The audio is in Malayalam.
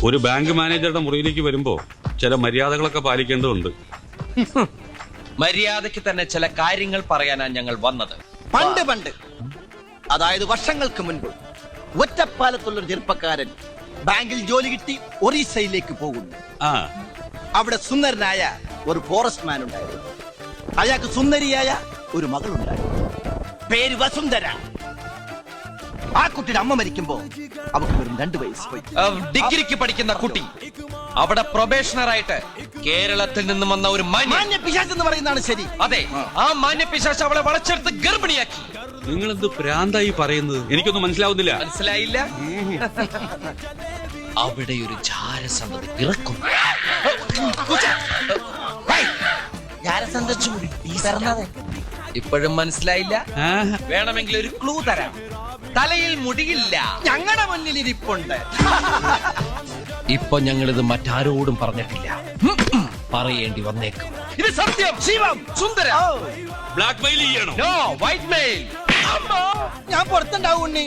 ഒരു ബാങ്ക് മാനേജറുടെ മുറിയിലേക്ക് വരുമ്പോ ചില മര്യാദകളൊക്കെ പാലിക്കേണ്ടതുണ്ട്. മര്യാദയ്ക്ക് തന്നെ ചില കാര്യങ്ങൾ പറയാനാണ് ഞങ്ങൾ വന്നത്. പണ്ട് അതായത് വർഷങ്ങൾക്ക് മുൻപ് ഒറ്റപ്പാലത്തുള്ളൊരു ചെറുപ്പക്കാരൻ ബാങ്കിൽ ജോലി കിട്ടി ഒറീസയിലേക്ക് പോകുന്നു. അവിടെ സുന്ദരനായ ഒരു ഫോറസ്റ്റ് മാൻ ഉണ്ടായിരുന്നു. അയാൾക്ക് സുന്ദരിയായ ഒരു മകളുണ്ടായിരുന്നു. പേര് വസുന്ധര. ആ കുട്ടിയുടെ അമ്മ മരിക്കുമ്പോ അവർക്ക് വെറും 2 വയസ്സ്. ഡിഗ്രിക്ക് പഠിക്കുന്ന കുട്ടി അവിടെ പ്രൊബേഷണറായിട്ട് കേരളത്തിൽ നിന്നും വന്ന ഒരു മാന്യ പിശാച് എന്ന് പറയുന്നതാണ് ശരി. അതെ, ആ മാന്യ പിശാച് അവളെ വളച്ചെടുത്ത് ഗർഭിണിയാക്കി. നിങ്ങൾ എന്ത് പ്രാന്തായി പറയുന്നത്? എനിക്കൊന്നും മനസ്സിലാവുന്നില്ല. മനസ്സിലായില്ല? അവിടെ ഒരു ജാരസന്തതി പിറക്കും. ഇപ്പോഴും മനസ്സിലായില്ല? വേണമെങ്കിൽ ഒരു ക്ലൂ തരാം. തലയിൽ മുടിയില്ല, ഞങ്ങളുടെ മുന്നിൽ ഇരിപ്പുണ്ട്. ഇപ്പൊ ഞങ്ങളിത് മറ്റാരോടും പറഞ്ഞിട്ടില്ല. പറയേണ്ടി വന്നേക്കും. ഇത് സത്യം. ശിവം സുന്ദര. ബ്ലാക്ക് മെയിൽ ചെയ്യണോ? No, white mail. ഞാൻ പുറത്തുണ്ടാവും ഉണ്ണി.